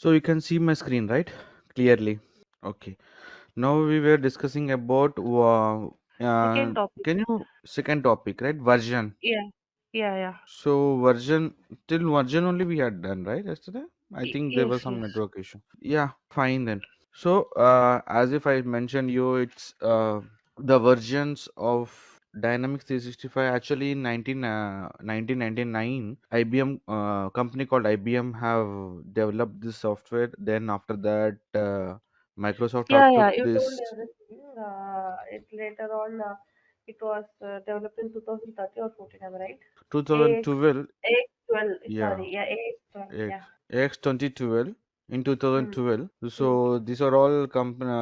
So you can see my screen, right? Clearly. Okay. Now we were discussing about Second topic. can you second topic, right? Version. Yeah, yeah, yeah. So version till version only we had done, right? Yesterday. I think there was Yes, some yes. network issue. Yeah, fine then. So as if I mentioned you, it's the versions of Dynamics 365 actually in 1999 IBM company called IBM have developed this software. Then after that Microsoft have Yeah, took yeah. You told this everything. It later on, it was developed in 2013 or 14, am I right? AX, 2012. AX12. Yeah, Sorry, yeah, AX12. X Yeah. X 2012 in Mm. 2012. Mm. So these are all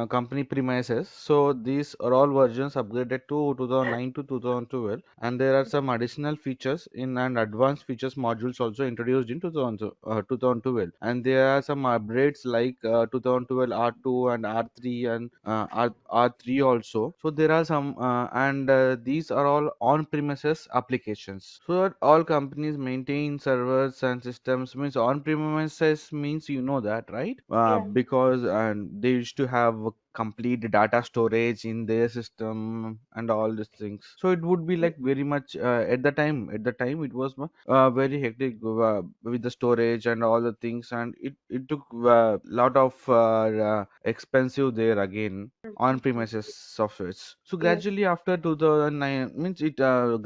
company premises. So these are all versions upgraded to 2009 to 2012, and there are some additional features in and advanced features modules also introduced in 2012. And there are some upgrades like 2012 R2 and R3 and R3 also. So there are some and these are all on-premises applications. So that all companies maintain servers and systems means on-premises means you know that, right? Yeah. Because and they used to have a complete data storage in their system and all these things. So it would be Mm. like very much at the time. At the time, it was very hectic with the storage and all the things, and it took a lot of expensive there again Mm. Mm. Mm. on-premises softwares. So Yes. gradually after 2009 means it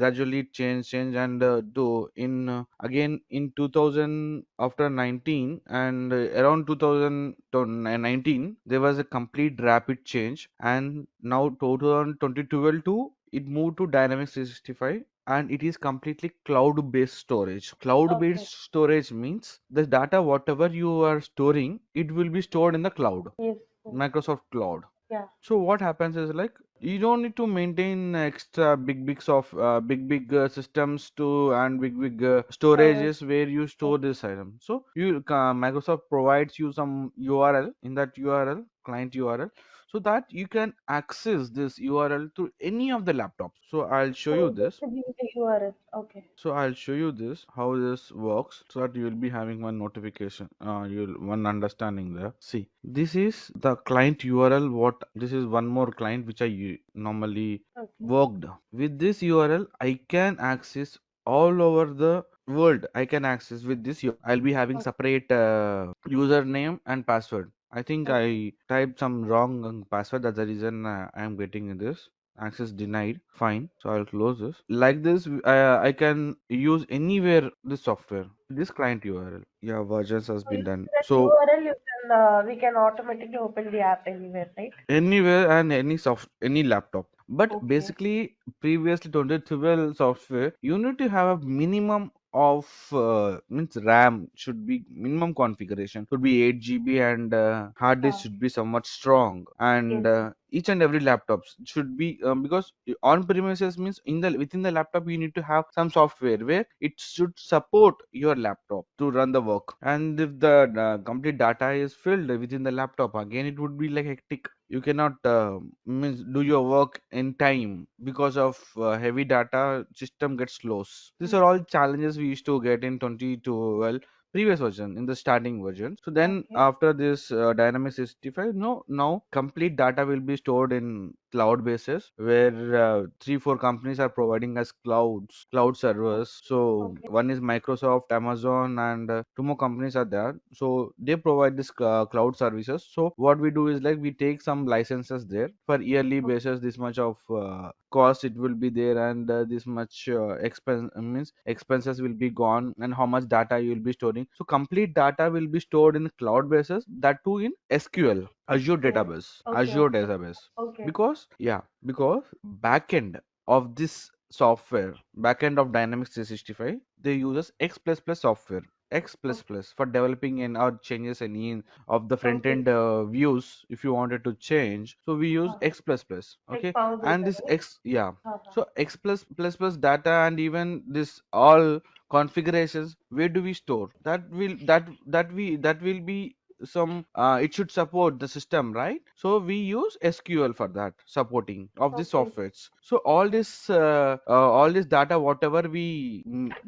gradually changed and to in again in 2000 after 19 and around 2019 there was a complete rapid change, and now 2012 to it moved to Dynamics 365, and it is completely cloud based storage. Cloud Okay. based storage means the data whatever you are storing it will be stored in the cloud, Yes. Yes. Microsoft Cloud. Yeah. So what happens is like you don't need to maintain extra big systems to and big Servers. storages where you Yes. store this item. So you Microsoft provides you some URL, in that URL client URL, so that you can access this URL to any of the laptops. So I'll show you So just this. to give the URL. Okay. So I'll show you this how this works so that you will be having one notification, you'll one understanding there. See, this is the client URL. What this is one more client which normally Okay. worked with this URL. I can access all over the world. I can access with this. I'll be having Okay. separate username and password. I think Okay. I typed some wrong password. That's the reason I am getting this access denied. Fine, so I'll close this. Like this I can use anywhere this software, this client URL. Yeah, versions has So been using done. that So URL, you can we can automatically open the app anywhere, right? anywhere and any laptop, but Okay. basically previously 2012 software you need to have a minimum of means RAM should be minimum configuration should be 8 GB, and hard disk Ah, should be somewhat strong, and yes. each and every laptop should be because on premises means in the within the laptop you need to have some software where it should support your laptop to run the work, and if the complete data is filled within the laptop again it would be like hectic. You cannot means do your work in time because of heavy data system gets slows. These Mm. are all challenges we used to get in 2012 previous version, in the starting version. So then Okay. after this Dynamics 65, no, now complete data will be stored in cloud basis where 3 4 companies are providing us cloud Okay. servers. So Okay. one is Microsoft, Amazon, and two more companies are there. So they provide this cloud services. So what we do is like we take some licenses there for yearly Okay. basis. This much of cost it will be there, and this much expense means expenses will be gone, and how much data you will be storing. So complete data will be stored in cloud basis, that too in SQL, Azure Okay. database, Okay. Azure Okay. database. Okay. Because backend of this software, backend of Dynamics 365, they uses X++ software. X++ Okay. for developing and or changes any of the front Okay. end views if you wanted to change. So we use Ah, X++. like Okay, Power and Builder, this right? X, yeah. Uh-huh. So X++ data and even this all configurations, where do we store? That will be some it should support the system, right? So we use SQL for that supporting of the Okay. softwares. So all this data whatever we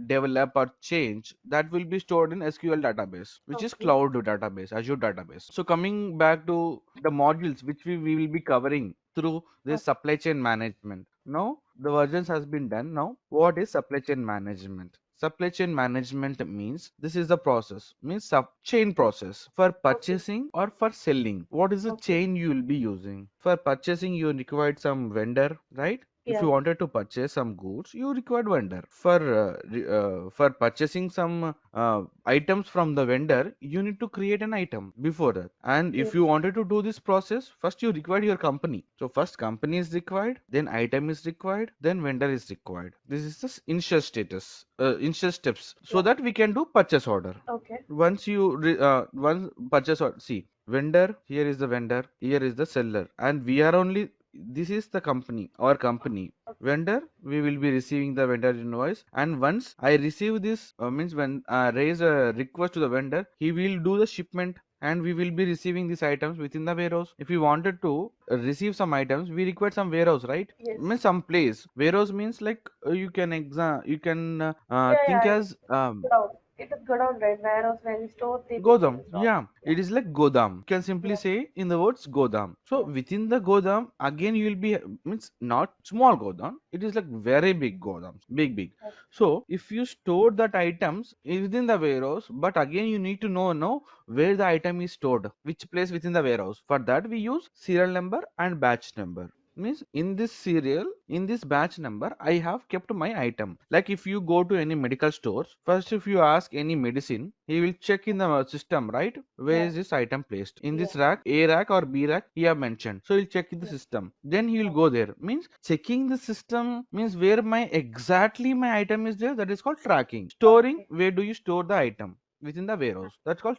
develop or change, that will be stored in SQL database, which is Okay. cloud database, Azure database. So coming back to the modules which we will be covering through this Okay. supply chain management. Now the versions has been done. Now what is supply chain management? Supply chain management means this is the process, means sub chain process for Okay. purchasing or for selling. What is the Okay. chain you will be using? For purchasing, you required some vendor, right? If Yeah. you wanted to purchase some goods, you required vendor. For purchasing some items from the vendor, you need to create an item before that. And if Yes. you wanted to do this process, first you required your company. So first company is required, then item is required, then vendor is required. This is the initial steps, so Yeah. that we can do purchase order. Okay. Once purchase order, see, vendor, here is the vendor, here is the seller, and we are only, this is the company, our company. Okay. Vendor, we will be receiving the vendor invoice, and once I receive this, means when raise a request to the vendor, he will do the shipment, and we will be receiving these items within the warehouse. If we wanted to receive some items, we require some warehouse, right? Yes. Means some place. Warehouse means like you can Yeah. think Yeah. as Godown. It is godown, right? Warehouse where we store the things in Godam, the stock. yeah, Yeah. it is like Godam. You can simply Yeah. say in the words Godam. So Yeah. within the Godam, again you will be, means not small Godam. It is like very big Godams, big. Okay. So if you store that items within the warehouse, but again you need to know where the item is stored, which place within the warehouse. For that we use serial number and batch number. Means in this serial, in this batch number, I have kept my item. Like if you go to any medical stores, first if you ask any medicine, he will check in the system, right? Where Yeah. is this item placed? In Yeah. this rack, A rack or B rack, he have mentioned. So he'll check in the Yeah. system. Then he will Okay. go there. Means checking the system means where my exactly my item is there. That is called tracking. Storing, Okay. where do you store the item? Within the warehouse. That's called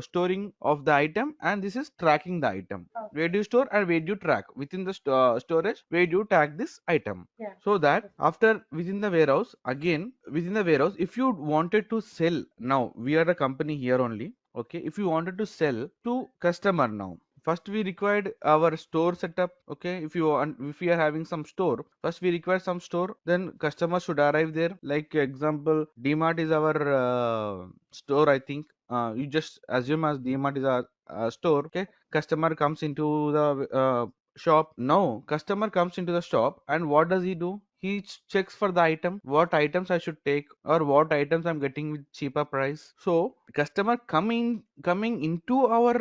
storing of the item, and this is tracking the item. Where Okay. do you store and where do you track? Within the storage, where do you tag this item? Yeah. So that Understood. after within the warehouse, again within the warehouse, if you wanted to sell, now we are a company here only, okay? If you wanted to sell to customer, now first we required our store setup, okay? If we are having some store, first we require some store, then customer should arrive there. Like example, DMart is our store, I think. You just assume as DMart is our store, okay? Customer comes into the shop. No, customer comes into the shop, and what does he do? He checks for the item, what items I should take, or what items I'm getting with cheaper price. So customer coming into our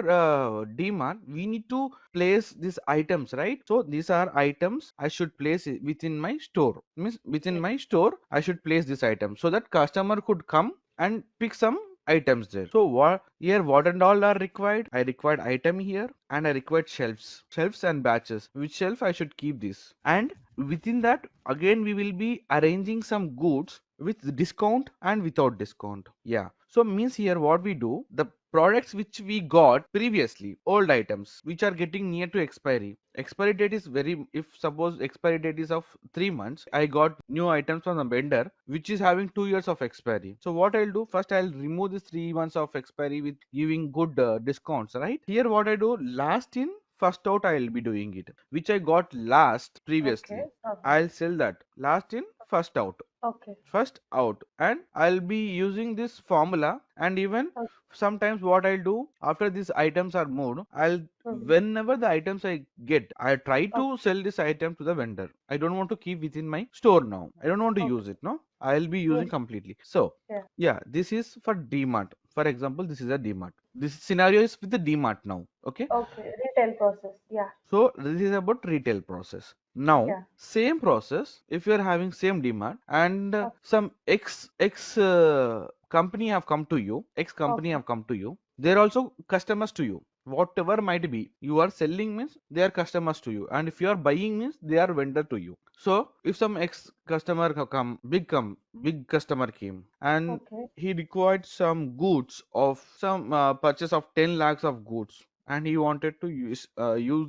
DMart, we need to place these items, right? So these are items I should place within my store. Means within Yes. my store I should place this item, so that customer could come and pick some items there. So what and all are required? I required item here, and I required shelves and batches. Which shelf I should keep this? And within that, again we will be arranging some goods with discount and without discount. Yeah. So means here what we do, the products which we got previously, old items which are getting near to expiry. Expiry date is very, if suppose expiry date is of 3 months, I got new items from the vendor which is having 2 years of expiry. So what I'll do, first I'll remove this 3 months of expiry with giving good discounts, right? Here what I do, last in first out I'll be doing it, which I got last Okay. previously, Uh-huh. I'll sell that last in first out. Okay. First out, and I'll be using this formula. And even Okay. sometimes what I'll do, after these items are moved, I'll, Mhm. whenever the items I get, I try Okay. to sell this item to the vendor. I don't want to keep within my store. Now I don't want to use Okay. it. No, I'll be using Yes. completely. So Yeah. yeah, this is for DMart. For example, this is a DMart. This scenario is with the DMart now. Okay. Okay. Retail process. Yeah. So this is about retail process. Now, Yeah. same process, if you are having same demand, and Okay. some X company have come to you, X company Okay. have come to you, they're also customers to you. Whatever might be, you are selling means they are customers to you, and if you are buying means they are vendor to you. So if some X customer big customer came, and Okay. he required some goods of some purchase of 10 lakhs of goods, and he wanted to use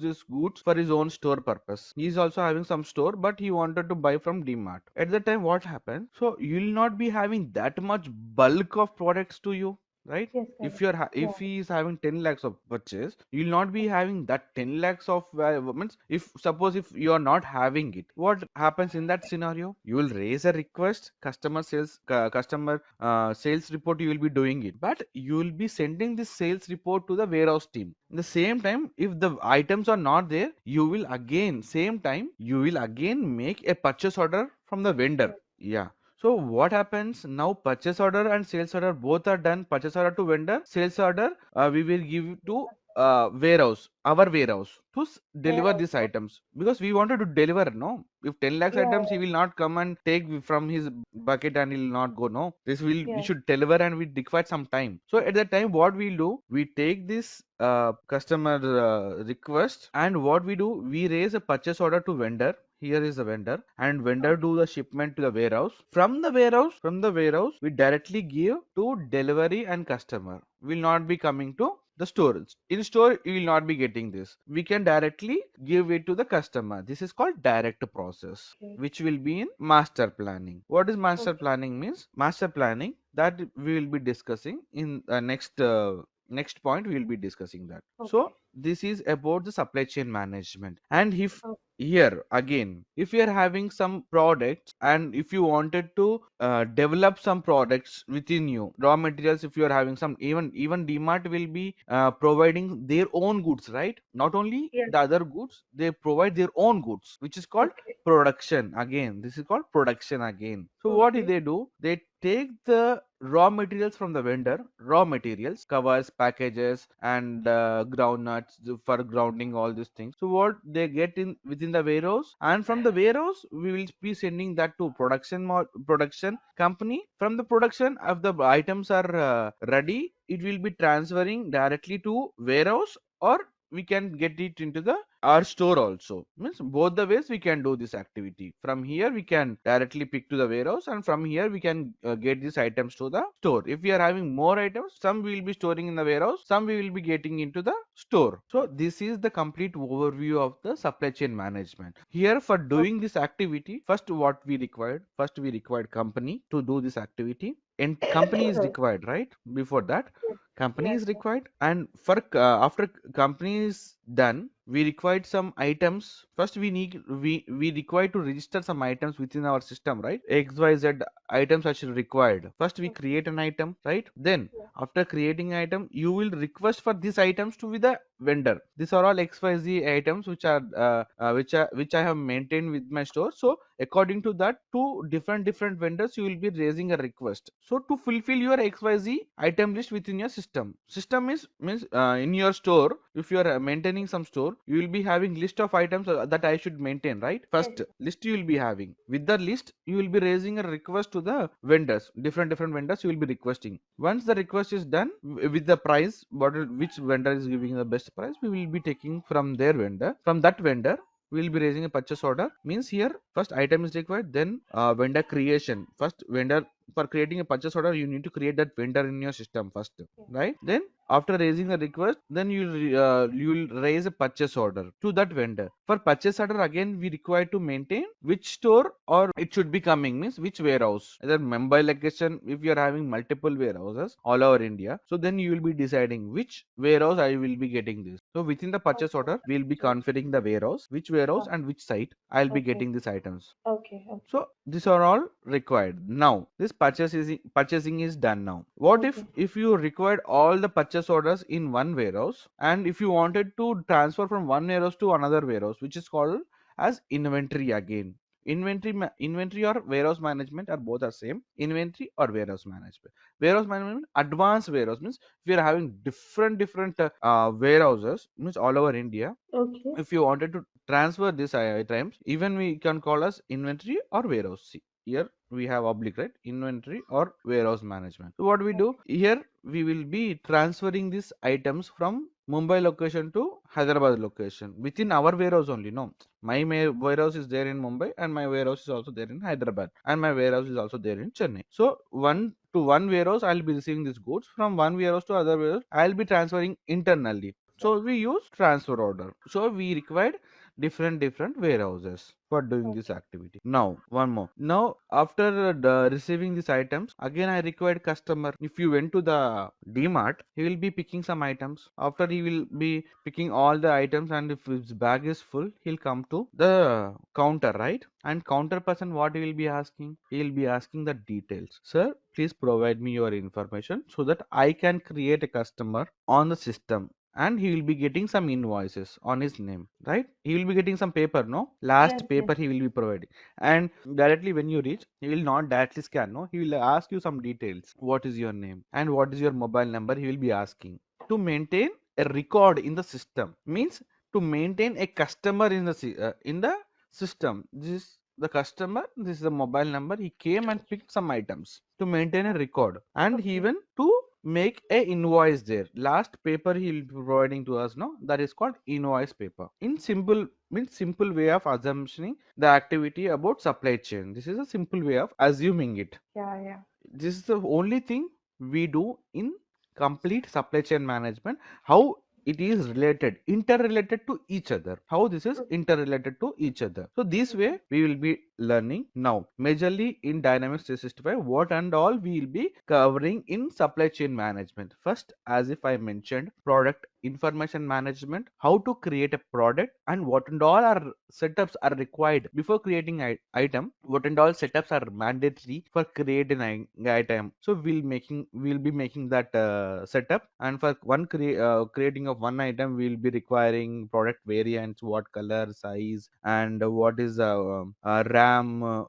this goods for his own store purpose. He is also having some store, but he wanted to buy from DMart. At that time, what happened? So you will not be having that much bulk of products to you. right? Yes, If correct. Yeah. if he is having 10 lakhs of purchase, you will not be having that 10 lakhs of means, if suppose if you are not having it, what happens in that scenario? You will raise a request, customer sales report, you will be doing it, but you will be sending this sales report to the warehouse team. In the same time, if the items are not there, you will again same time you will again make a purchase order from the vendor. Yes. Yeah. So what happens now? Purchase order and sales order both are done. Purchase order to vendor, sales order we will give to warehouse, our warehouse to deliver Warehouse. these items, because we wanted to deliver. No, if 10 lakhs Yeah. items, he will not come and take from his bucket and he will not go. No, this will we Yeah. should deliver and we require some time. So at that time, what we'll do? We take this customer request, and what we do? We raise a purchase order to vendor. Here is the vendor, and vendor do the shipment to the warehouse. From the warehouse we directly give to delivery and customer, will not be coming to the storage. In store you will not be getting this, we can directly give it to the customer. This is called direct process, Okay. which will be in master planning. What is master Okay. planning means? Master planning, that we will be discussing in next point, we will be discussing that. So Okay. this is about the supply chain management. And if Oh, here again, if you are having some products and if you wanted to develop some products within you, raw materials, if you are having some, even DMart will be providing their own goods, right? Not only yes. the other goods, they provide their own goods, which is called Okay. production. Again, this is called production again. So what do? Okay. They take the raw materials from the vendor, raw materials, covers, packages, and groundnuts for grounding, all these things. So what they get in within the warehouse, and from the warehouse we will be sending that to production company. From the production, if the items are ready, it will be transferring directly to warehouse, or we can get it into the our store also. Means both the ways we can do this activity. From here we can directly pick to the warehouse, and from here we can get these items to the store. If we are having more items, some we will be storing in the warehouse, some we will be getting into the store. So this is the complete overview of the supply chain management. Here, for doing Okay. this activity, first we required company to do this activity, and company is required, right? Before that, Yes. company Yes. is Yes. required, and for after company is done, we required some items. First we require to register some items within our system, right? XYZ items are required. First we Okay. create an item, right? Then Yeah. after creating item, you will request for these items to be the vendor. These are all XYZ items which I have maintained with my store. So according to that, to different vendors, you will be raising a request. So to fulfill your XYZ item list within your system is means in your store. If you are maintaining some store, you will be having list of items that I should maintain, right? Yes. First list you will be having. With the list, you will be raising a request to the vendors. Different vendors you will be requesting. Once the request is done with the price, which vendor is giving the best price, we will be taking from their vendor. From that vendor, we will be raising a purchase order. Means here first item is required, then vendor creation. First vendor, for creating a purchase order, you need to create that vendor in your system first, Yes. right? Then after raising a request, then you will raise a purchase order to that vendor. For purchase order, again we require to maintain which store or it should be coming, means which warehouse, either Mumbai location. If you are having multiple warehouses all over India, so then you will be deciding which warehouse I will be getting this. So within the purchase Okay. order, we will be Okay. configuring the warehouse, which warehouse Oh, and which site I'll be okay. getting these items. Okay. Okay. So these are all required. Now this purchasing is done. Now what Okay. if you required all the purchase orders in one warehouse, and if you wanted to transfer from one warehouse to another warehouse, which is called as inventory again. Inventory or warehouse management are both the same. Inventory or warehouse management, advanced warehouse means if you are having different warehouses, means all over India. Okay. If you wanted to transfer these items, even we can call as inventory or warehouse. See, here we have oblique, right? Inventory or warehouse management. So what we do Okay. here, we will be transferring these items from Mumbai location to Hyderabad location within our warehouse only. No, my warehouse is there in Mumbai, and my warehouse is also there in Hyderabad, and my warehouse is also there in Chennai. So one to one warehouse, I'll be receiving these goods. From one warehouse to other warehouse, I'll be transferring internally. So we use transfer order. So we required different warehouses for doing this Okay. activity. Now one more. Now after receiving these items, again I required customer. If you went to the DMart, he will be picking some items. After he will be picking all the items, and if his bag is full, he'll come to the counter, right? And counter person, what he will be asking? He will be asking the details. Sir, please provide me your information so that I can create a customer on the system, and he will be getting some invoices on his name, right? He will be getting some paper, no? Yes, Last yes. paper he will be providing. And directly when you reach, he will not directly scan, no? He will ask you some details. What is your name and what is your mobile number? He will be asking to maintain a record in the system. Means to maintain a customer in the in the system. This is the customer, this is the mobile number. He came and picked some items to maintain a record, and Okay. even to make a invoice there. Last paper he will be providing to us, no? That is called invoice paper. In simple, means simple way of assuming the activity about supply chain. This is a simple way of assuming it. Yeah, yeah. This is the only thing we do in complete supply chain management. How it is related, interrelated to each other, how this is interrelated to each other. So this way we will be learning now majorly in Dynamics 365 what and all we will be covering in supply chain management. First, as if I mentioned, product information management, how to create a product, and what and all are setups are required before creating item, what and all setups are mandatory for creating item. So we'll be making that setup, and for creating of one item we'll be requiring product variants, what color, size, and what is RAM,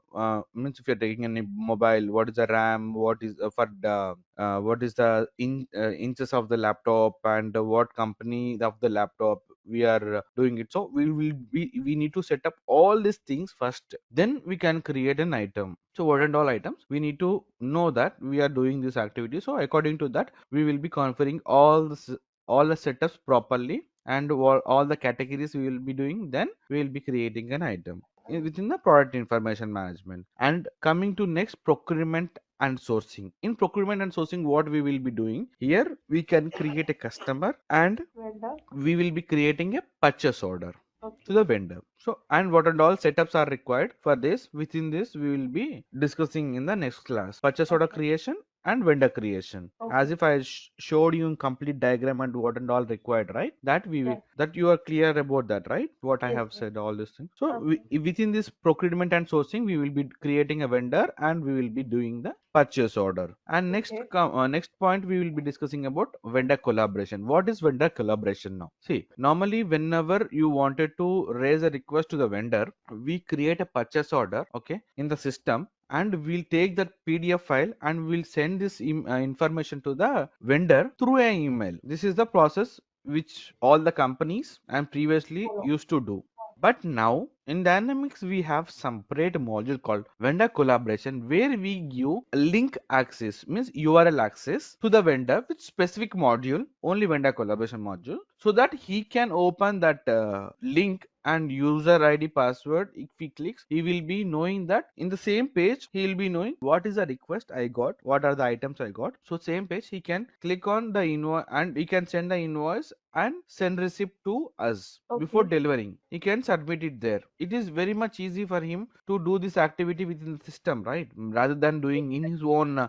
means if you're taking any mobile, what is the RAM, what is for the what is the inches of the laptop, and what company of the laptop we are doing it. So we need to set up all these things first, then we can create an item. So what and all items we need to know that we are doing this activity. So according to that we will be configuring all the setups properly, and all the categories we will be doing, then we will be creating an item within the product information management. And coming to next, procurement and sourcing. In procurement and sourcing, what we will be doing here, we can create a customer, and Vendor. we will be creating a purchase order to Okay. the vendor. So, and what and all setups are required for this, within this we will be discussing in the next class. Purchase order Okay. creation and vendor creation, as Okay. if I showed you in complete diagram and what and all required, right? That we will, Yes. that you are clear about that, right? What I Yes, have yes. said, all these things. So Okay. within this procurement and sourcing we will be creating a vendor, and we will be doing the purchase order. And Okay. next point we will be discussing about vendor collaboration. What is vendor collaboration? Now see, normally whenever you wanted to raise a request to the vendor, we create a purchase order, okay, in the system, and we'll take that PDF file and we'll send this information to the vendor through an email. This is the process which all the companies and previously Follow. used to do. But now in Dynamics we have separate module called vendor collaboration, where we give link access, means URL access to the vendor with specific module, only vendor collaboration module, so that he can open that link and user ID password. If he clicks, he will be knowing that in the same page he will be knowing what is the request I got, what are the items I got. So same page he can click on the invoice, and he can send the invoice and send receipt to us before Okay. delivering. He can submit it there. It is very much easy for him to do this activity within the system, right? Rather than doing in his own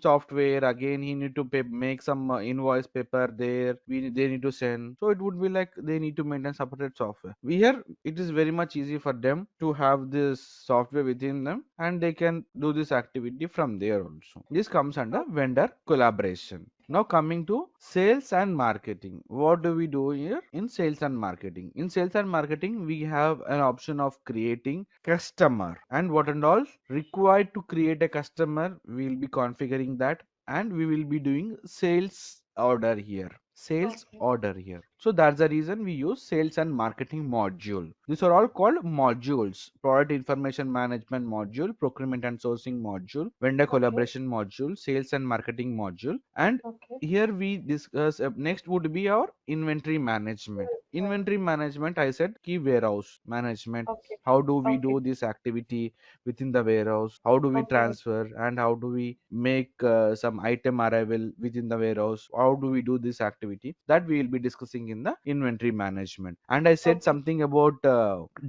software. Again he need to make some invoice paper there, they need to send. So it would be like they need to maintain separate software. We here it is very much easy for them to have this software within them, and they can do this activity from there also. This comes under vendor collaboration. Now coming to sales and marketing. What do we do here in sales and marketing? In sales and marketing, we have an option of creating customer, and what and all required to create a customer. We will be configuring that, and we will be doing sales order here. Sales Okay. order here. So that's the reason we use sales and marketing module. These are all called modules: product information management module, procurement and sourcing module, vendor Okay. collaboration module, sales and marketing module. And Okay. here we discuss next would be our inventory management. Inventory management, I said key warehouse management. Okay. How do we Okay. do this activity within the warehouse? How do we Okay. transfer and how do we make some item arrival within the warehouse? How do we do this activity? That we will be discussing in the inventory management. And I said Okay. something about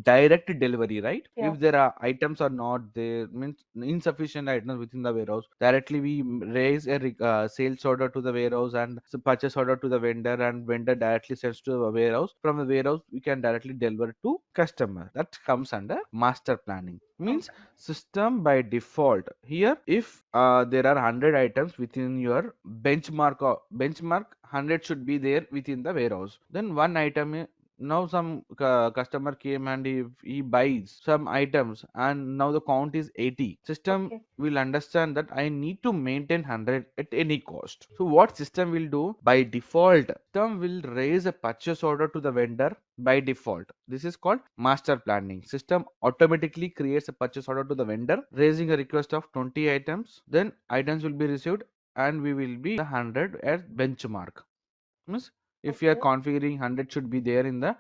direct delivery, right? Yeah. If there are items are not there, means insufficient items within the warehouse, directly we raise a sales order to the warehouse and purchase order to the vendor, and vendor directly sends to the warehouse. From the warehouse we can directly deliver to customer. That comes under master planning. Means Okay. system by default. Here if there are 100 items within your benchmark, or benchmark 100 should be there within the warehouse, then one item now some customer came and he buys some items and now the count is 80. System Okay. will understand that I need to maintain 100 at any cost. So what system will do? By default, system will raise a purchase order to the vendor by default. This is called master planning. System automatically creates a purchase order to the vendor, raising a request of 20 items. Then items will be received and we will be the 100 as benchmark. Means if you are Okay. configuring 100 should be there in the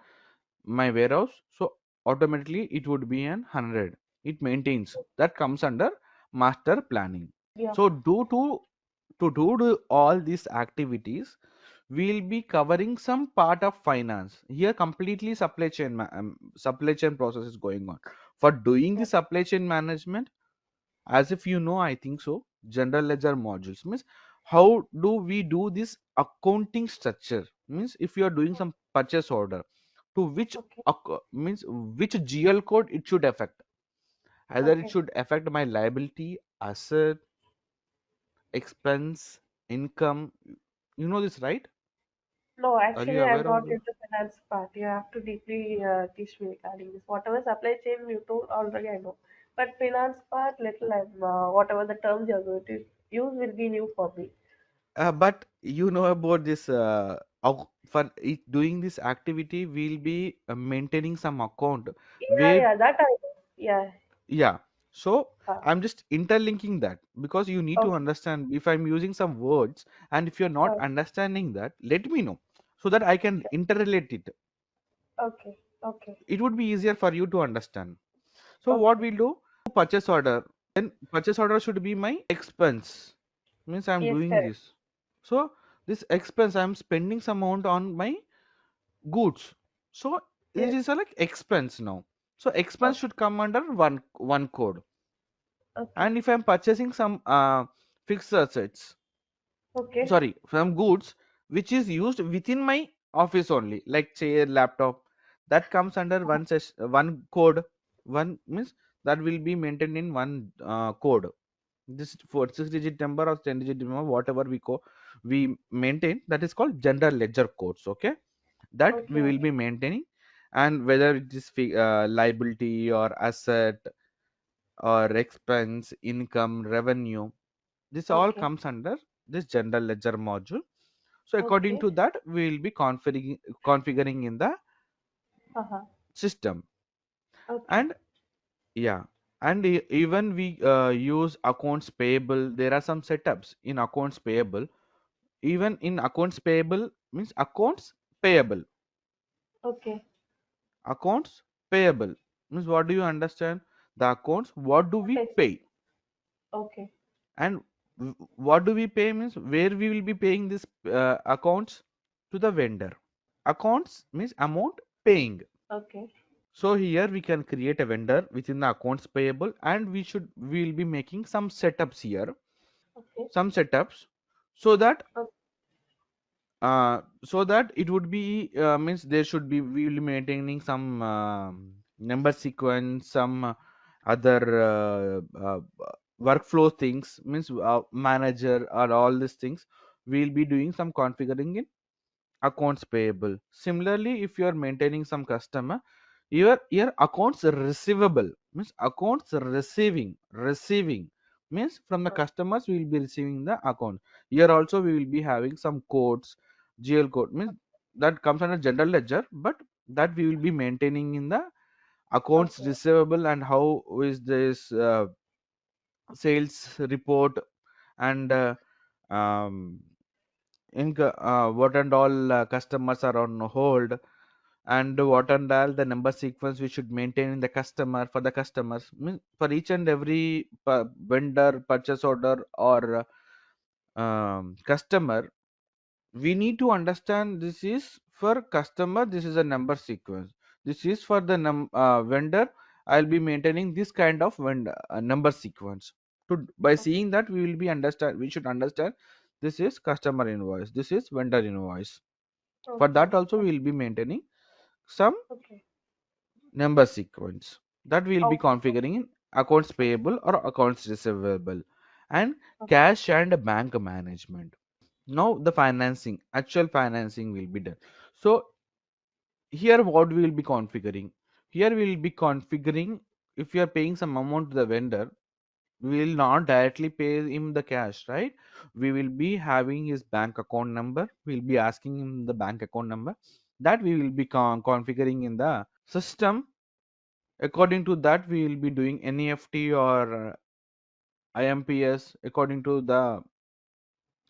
my warehouse, so automatically it would be an 100. It maintains. That comes under master planning. Yeah. So do all these activities, we'll be covering some part of finance. Here completely supply chain supply chain process is going on. For doing the Yeah. supply chain management, as if you know, I think so, general ledger modules means how do we do this accounting structure. Means if you are doing some purchase order, to which Okay. means which GL code it should affect. Either it Okay. should affect my liability, asset, expense, income. You know this, right? No, Are you actually, I'm aware of not this? into finance part. You have to deeply teach me regarding this. Whatever supply chain you told already, I know. But finance part, little I'm whatever the terms you're going to use will be new for me. But you know about this for doing this activity, we'll be maintaining some account Yeah, where, yeah, that I know. Yeah. yeah. So Uh, I'm just interlinking that because you need to okay. understand if I'm using some words, and if you're not Uh, understanding that, let me know so that I can sure. interrelate it. Okay. Okay. It would be easier for you to understand. So what Okay. we'll do, purchase order. Then purchase order should be my expense. Means I'm Yes, doing correct. this. So this expense, I'm spending some amount on my goods. So it Yes. is a like expense now. So expense Okay. should come under one code. Okay. And if I'm purchasing some fixed assets, Okay. sorry, some goods which is used within my office only, like chair, laptop, that comes under one code. One means that will be maintained in one code. This for 6-digit number or 10-digit number, whatever we maintain, that is called general ledger codes. Okay, that Okay. we will Okay. be maintaining. And whether it is liability or asset or expense, income, revenue, this all Okay. comes under this general ledger module. So according Okay. to that, we will be configuring in the Uh-huh. system. Okay. And yeah, and even we use accounts payable. There are some setups in accounts payable. Even in accounts payable means accounts payable. Okay. Accounts payable means, what do you understand? The accounts, what do we Okay. pay? Okay. And what do we pay means where we will be paying this accounts to the vendor. Accounts means amount paying. Okay. So here we can create a vendor within the accounts payable, and we will be making some setups here, Okay. some setups, so that Okay. it would be means there should be, we will be maintaining some number sequence, some other workflow things, means manager or all these things. We'll be doing some configuring in accounts payable. Similarly, if you are maintaining some customer, your accounts receivable means accounts receiving means from the customers we will be receiving the account. Here also we will be having some codes, GL code means that comes under general ledger, but that we will be maintaining in the accounts Okay. receivable, and how is this sales report, and um, what and all customers are on hold, and what and all the number sequence we should maintain in the customer for the customers. For each and every vendor purchase order or customer, we need to understand this is for customer, this is a number sequence, this is for the vendor, I'll be maintaining this kind of vendor number sequence. By Okay. seeing that, we will be understand, we should understand this is customer invoice, this is vendor invoice. For Okay. that also, we Okay. will be maintaining some Okay. number sequence that we will be Okay. configuring in accounts Okay. payable or accounts receivable. And Okay. cash and bank management. Now the financing, actual financing will be done. So here what we will be configuring, here we will be configuring, if you are paying some amount to the vendor, we will not directly pay him the cash, right? We will be having his bank account number, we'll be asking him the bank account number, that we will be configuring in the system. According to that, we will be doing NEFT or IMPS according to the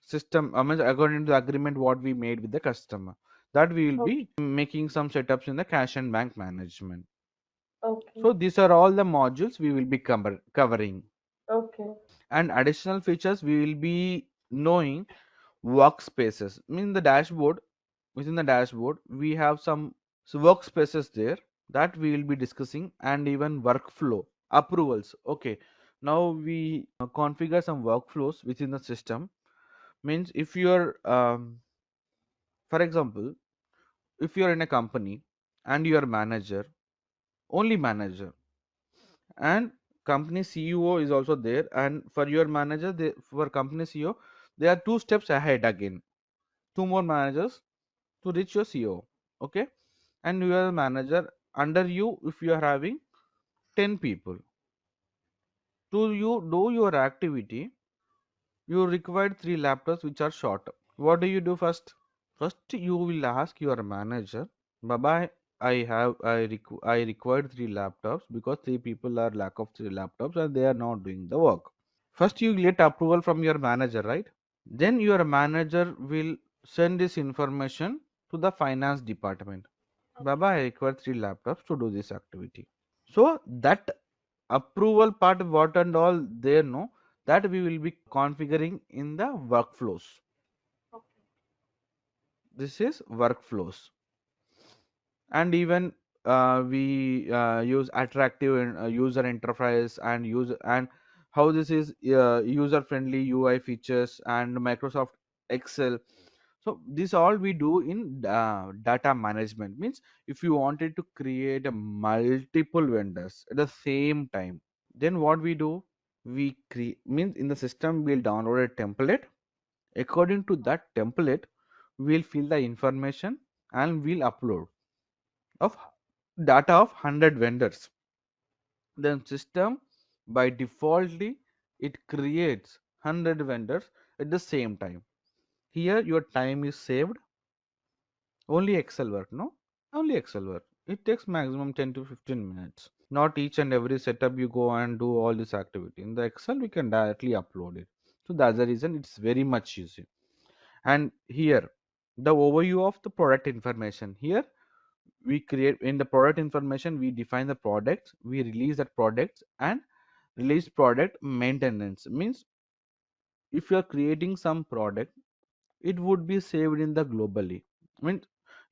system, I mean, according to the agreement what we made with the customer. That we will Okay. be making some setups in the cash and bank management. Okay. So these are all the modules we will be covering. Okay. And additional features we will be knowing, workspaces. I mean the dashboard, within the dashboard we have some workspaces there, that we will be discussing, and even workflow approvals. Okay, now we configure some workflows within the system. Means if you're for example, if you're in a company and you're manager, only manager, and company CEO is also there, and for your manager, for company CEO, they are two steps ahead again, two more managers to reach your CEO. Okay, and you are a manager, under you if you are having 10 people, to you do your activity, you require three laptops which are short. What do you do first? First, you will ask your manager, Baba, I required three laptops because three people are lack of three laptops and they are not doing the work. First, you get approval from your manager, right? Then your manager will send this information to the finance department. Baba, I require three laptops to do this activity. So that approval part, what and all there, no, that we will be configuring in the workflows. Okay. This is workflows. And even we use attractive user interface and use, and how this is user friendly UI features and Microsoft Excel. So this all we do in data management. Means if you wanted to create a multiple vendors at the same time, then what we do, we create, means in the system we'll download a template. According to that template, we'll fill the information and we'll upload of data of 100 vendors. Then system by defaultly it creates 100 vendors at the same time. Here your time is saved. Only Excel work, no, only Excel work, it takes maximum 10 to 15 minutes. Not each and every setup you go and do all this activity in the Excel, we can directly upload it. So that's the reason it's very much easy. And here the overview of the product information, here we create in the product information, we define the products, we release that products, and release product maintenance. Means if you are creating some product, it would be saved in the globally. I mean,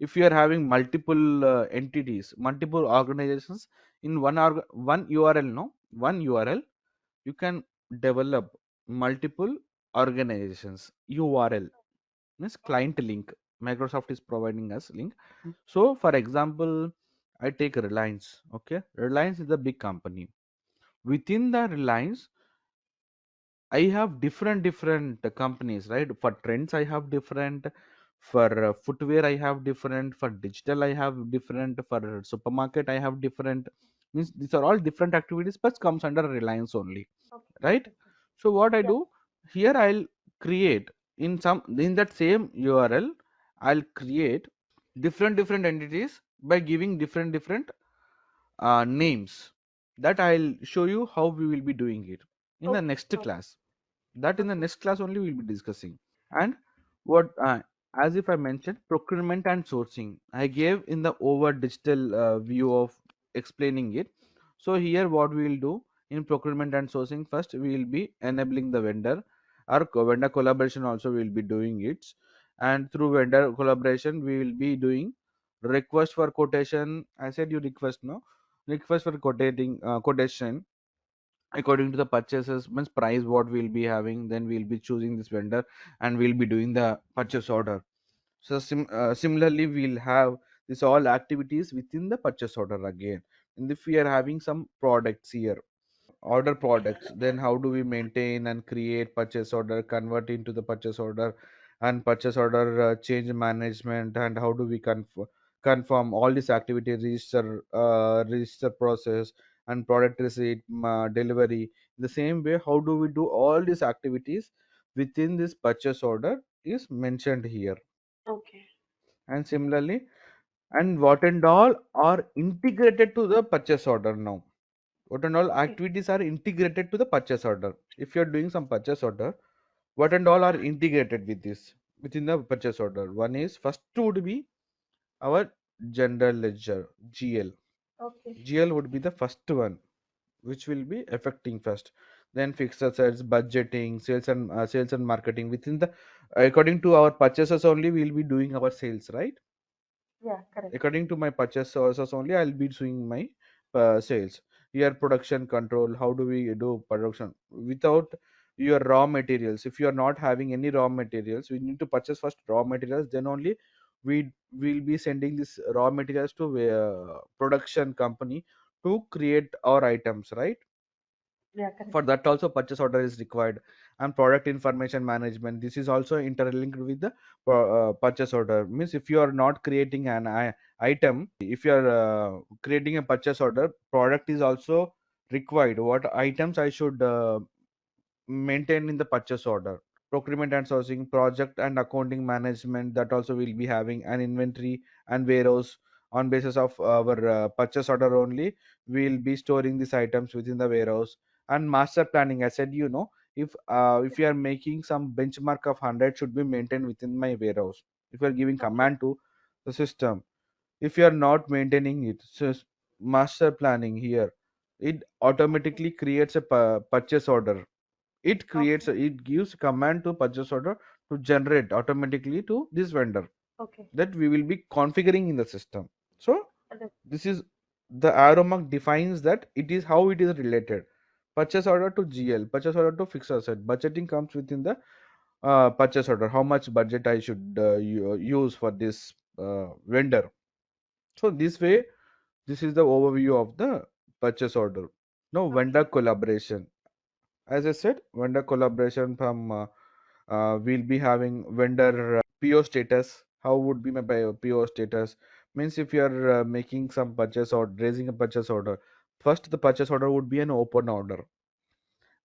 if you are having multiple entities, multiple organizations in one URL, no, one URL, you can develop multiple organizations. URL means client link, Microsoft is providing us link. So for example, I take Reliance. Okay, Reliance is a big company. Within the Reliance, I have different companies, right? For trends I have different, for footwear I have different, for digital I have different, for supermarket I have different. Means these are all different activities but comes under Reliance only, Okay. right? Okay. So what I Yeah. do, here I'll create in some, in that same URL, I'll create different entities by giving different names. That I'll show you how we will be doing it in the Okay. next class. That in the Okay. next class only we'll be discussing. And what as if I mentioned procurement and sourcing, I gave in the over digital view of explaining it. So here what we will do in procurement and sourcing, first we will be enabling the vendor. Our vendor collaboration also we will be doing it, and through vendor collaboration we will be doing request for quotation. I said you request, no, request for quotation according to the purchases means price what we'll be having, then we'll be choosing this vendor and we'll be doing the purchase order. So similarly we'll have this all activities within the purchase order again. And if we are having some products here, order products, then how do we maintain and create purchase order, convert into the purchase order, and purchase order change management, and how do we confirm all these activity register, register process, and product receipt, delivery. The same way, how do we do all these activities within this purchase order is mentioned here. Okay. And similarly, and what and all are integrated to the purchase order now. What and all Okay. activities are integrated to the purchase order. If you're doing some purchase order, what and all are integrated with this within the purchase order? One is first would be our general ledger, GL. Okay. GL would be the first one which will be affecting first. Then fixed assets, budgeting, sales and marketing within the, according to our purchases only we'll be doing our sales, right? Yeah, correct. According to my purchase sources only I'll be doing my sales. Here production control, how do we do production without your raw materials? If you are not having any raw materials, we need to purchase first raw materials, then only we will be sending this raw materials to production company to create our items, right? Yeah, correct. For that also purchase order is required. And product information management, this is also interlinked with the purchase order. Means if you are not creating an item, if you are creating a purchase order, product is also required, what items I should maintain in the purchase order. Procurement and sourcing, project and accounting management, that also will be having an inventory and warehouse. On basis of our purchase order only we'll be storing these items within the warehouse. And master planning, I said, if you are making some benchmark of 100 should be maintained within my warehouse. If you are giving Okay. command to the system, if you are not maintaining it, so master planning here, it Okay. automatically creates a purchase order. Okay. It gives command to purchase order to generate automatically to this vendor, Okay. that we will be configuring in the system. So Understood. this is the arrow mark defines that it is how it is related. Purchase order to GL, purchase order to fixed asset, budgeting comes within the purchase order, how much budget I should use for this vendor. So this way, this is the overview of the purchase order. Now vendor Okay. collaboration, as I said, vendor collaboration from we'll be having vendor PO status. How would be my PO status? Means if you are making some purchase or raising a purchase order, first the purchase order would be an open order,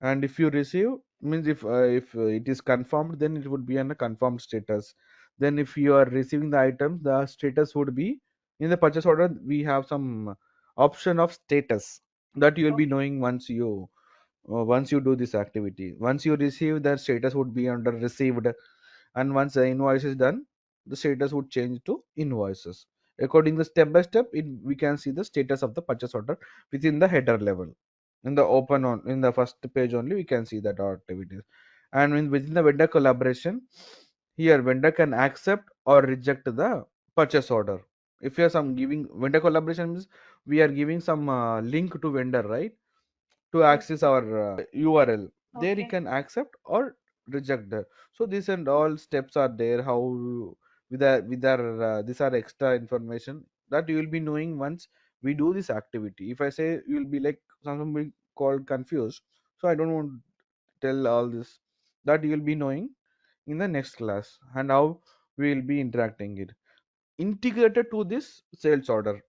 and if you receive, means if it is confirmed, then it would be on a confirmed status. Then if you are receiving the item, the status would be in the purchase order. We have some option of status that you will be Okay. knowing once you do this activity. Once you receive, the status would be under received, and once the invoice is done, the status would change to invoices. According to step by step, we can see the status of the purchase order within the header level. In the Okay. open on in the first page only we can see that our activities. And within the vendor collaboration, here vendor can accept or reject the purchase order. If you are some giving vendor collaboration means we are giving some link to vendor, right, to Yes. access our URL. There you Okay. can accept or reject that. So this and all steps are there. How with our these are extra information that you will be knowing once we do this activity. If I say, you will be like some will called confused. So I don't want to tell all this. That you will be knowing in the next class, and how we will be interacting it integrated to this sales order.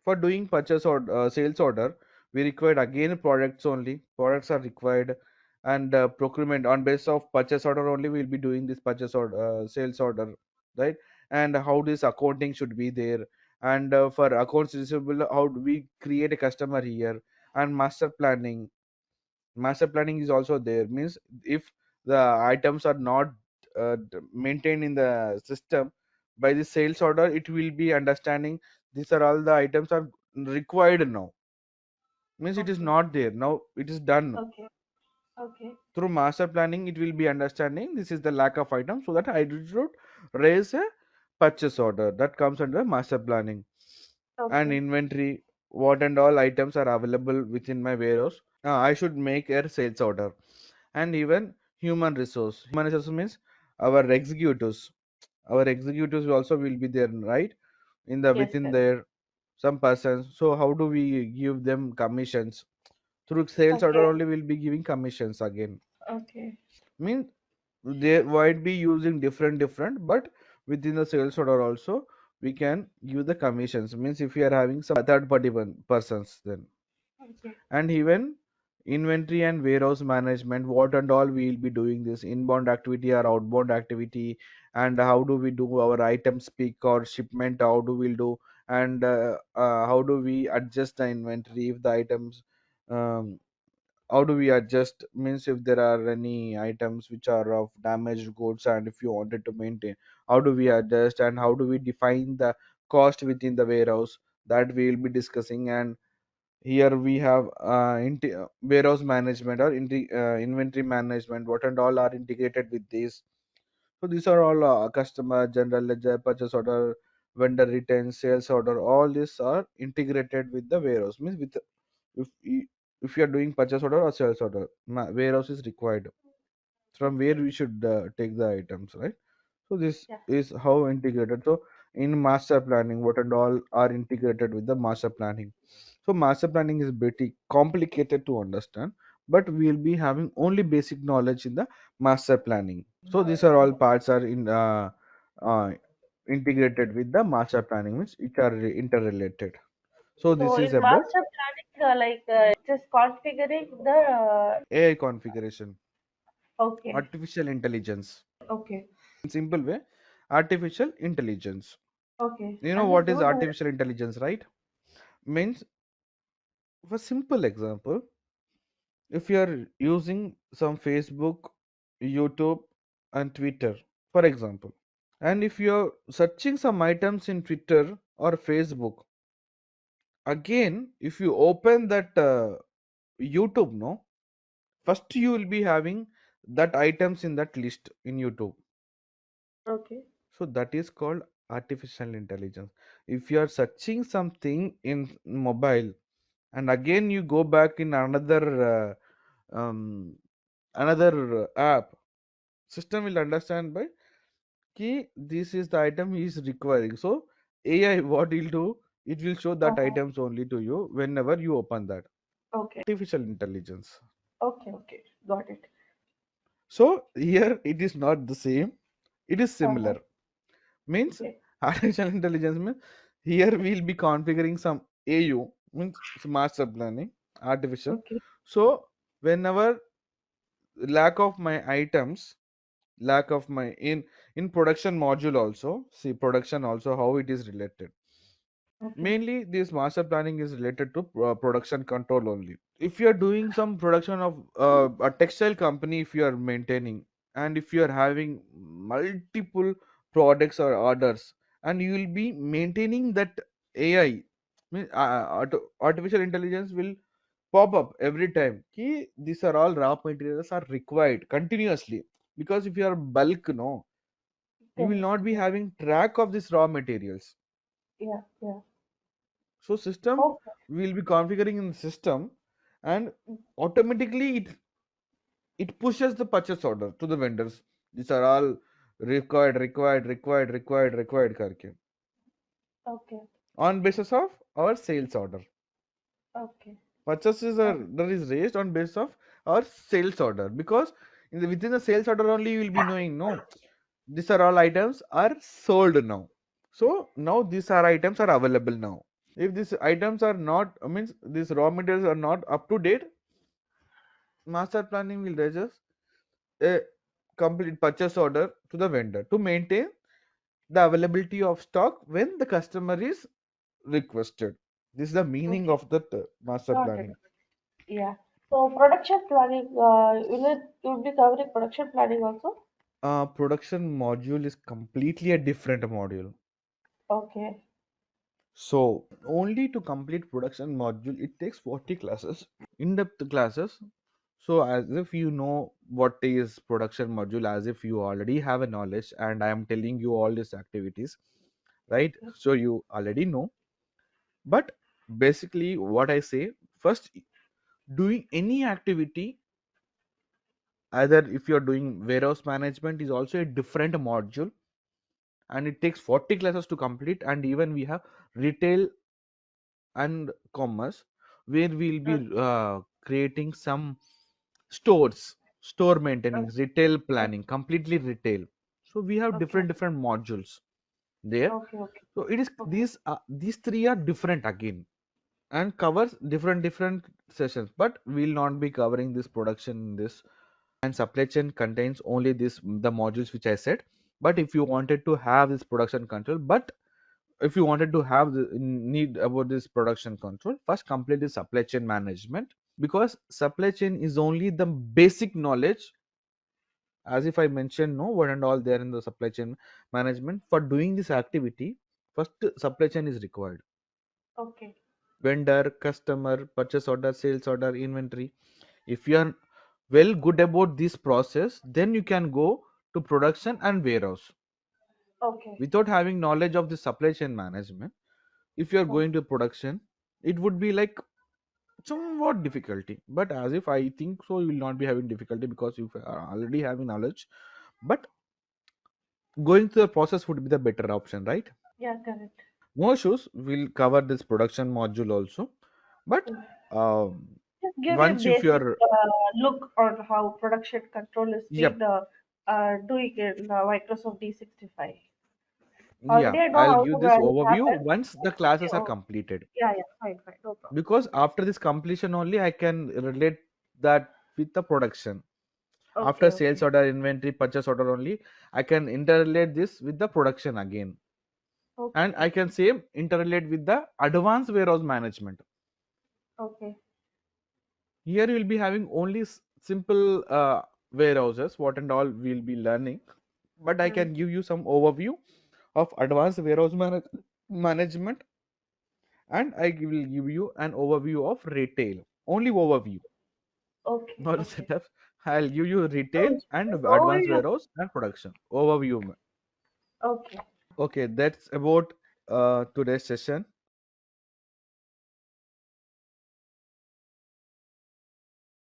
For doing purchase or sales order, we required again products only. Products are required, and procurement on basis of purchase order only we'll be doing this purchase order, sales order, right? and how this accounting should be there, and for accounts receivable how do we create a customer here, and master planning is also there, means if the items are not maintained in the system by the sales order, it will be understanding these are all the items are required now, means it is Okay. not there now, it is done. Okay. Okay. Through master planning it will be understanding this is the lack of items, so that I should raise a purchase order that comes under master planning. And Okay. inventory, what and all items are available within my warehouse, I should make a sales order. And even human resource means our executives, also will be there, right, in the Yes, within yes. there some persons, so how do we give them commissions? Through sales order Okay. only we'll be giving commissions again, Okay. mean they might be using different, but within the sales order also we can give the commissions, means if we are having some third party persons then. Okay. And even inventory and warehouse management, what and all we will be doing this inbound activity or outbound activity, and how do we do our items pick or shipment, how do we do, and how do we adjust the inventory if the items, um, how do we adjust, means if there are any items which are of damaged goods and if you wanted to maintain, how do we adjust, and how do we define the cost within the warehouse, that we will be discussing. And here we have warehouse management or inventory management, what and all are integrated with this. So these are all customer general ledger, purchase order, vendor return, sales order, all these are integrated with the warehouse, means with if you, if you are doing purchase order or sales order, warehouse is required, from where Okay. we should take the items, right? So this Yeah. is how integrated. So in master planning, what and all are integrated with the master planning. So master planning is pretty complicated to understand, but we'll be having only basic knowledge in the master planning. So these are all parts are in uh, integrated with the master planning, which are interrelated. So So this is in about master planning, just configuring the. AI configuration, Okay. artificial intelligence. Okay. In simple way, artificial intelligence. Okay. You know I'll just what is do that. artificial intelligence, right? Means, for simple example, if you are using some Facebook, YouTube, and Twitter, for example, and if you are searching some items in Twitter or Facebook, again, if you open that YouTube, no, first you will be having that items in that list in YouTube. Okay. So that is called artificial intelligence. If you are searching something in mobile and again you go back in another app, system will understand by key this is the item he is requiring. So AI what will do, it will show that Uh-huh. items only to you whenever you open that. Okay. Artificial intelligence. Okay. Okay. Got it. So here it is not the same, it is Uh-huh. similar. Means Okay. artificial intelligence means here we'll be configuring some AU, means master planning artificial. Okay. So whenever lack of my items, lack of my in production module also, see production also how it is related. Okay. Mainly this master planning is related to production control only. If you are doing some production of a textile company, if you are maintaining, and if you are having multiple products or orders, and you will be maintaining that AI, artificial intelligence will pop up every time ki these are all raw materials are required continuously, because if you are bulk, no, you will Correct. not be Yeah. having track of these raw materials. Yeah. Yeah. So system Okay. will be configuring in the system, and automatically it pushes the purchase order to the vendors. These are all required करके, Okay. on basis of our sales order. Okay. Purchases order is raised on basis of our sales order, because within the sales order only you will be knowing, no, these are all items are sold now. So now these are items are available now. If these items are not, means these raw materials are not up to date, master planning will raise a complete purchase order to the vendor to maintain the availability of stock when the customer is requested. This is the meaning Okay. of the master Got it. planning. Yeah. So production planning, will be covering production planning also? Production module is completely a different module. Okay. So only to complete production module, it takes 40 classes, in-depth classes. So as if you know what is production module, as if you already have a knowledge, and I am telling you all these activities, right? Okay. So you already know. But basically, what I say first, doing any activity, either if you're doing warehouse management, is also a different module, and it takes 40 classes to complete. And even we have retail and commerce, where we'll be Mm, creating some stores, store mm, maintenance, retail mm. planning, completely retail. So we have Okay. different modules there. Okay. Okay. So it is Okay. these three are different again, and covers different sessions, but we'll not be covering this production in this. And supply chain contains only this, the modules which I said. But if you wanted to have this production control, but if you wanted to have the need about this production control, first complete the supply chain management, because supply chain is only the basic knowledge. As if I mentioned, no, what and all there in the supply chain management. For doing this activity, first supply chain is required: Okay. vendor, customer, purchase order, sales order, inventory. If you are well good about this process, then you can go to production and warehouse. Okay. Without having knowledge of the supply chain management, if you are Okay. going to production, it would be like somewhat difficulty. But as if I think so, you will not be having difficulty because you are already having knowledge. But going through the process would be the better option, right? Yeah, correct. More shows will cover this production module also. But Mm. um, Just give me a once if basic you're, look on how production control is being yep, doing in Microsoft D65. yeah, Already I know I'll how give to this manage overview happen. once the Okay. classes are Oh, completed. yeah, yeah. Fine, fine. No problem. Because after this completion only, I can relate that with the production. After Okay, sales okay. order, inventory, purchase order only, I can interrelate this with the production again. And Okay, I can okay. say interrelate with the advanced warehouse management. Okay. Here you will be having only simple warehouses, what and all we'll be learning. But I Mm. can give you some overview of advanced warehouse management, and will give you an overview of retail. Only overview, Okay, not okay. setup. I'll give you Oh, retail and just advanced overview. warehouse and production overview. Okay. Okay, that's about today's session.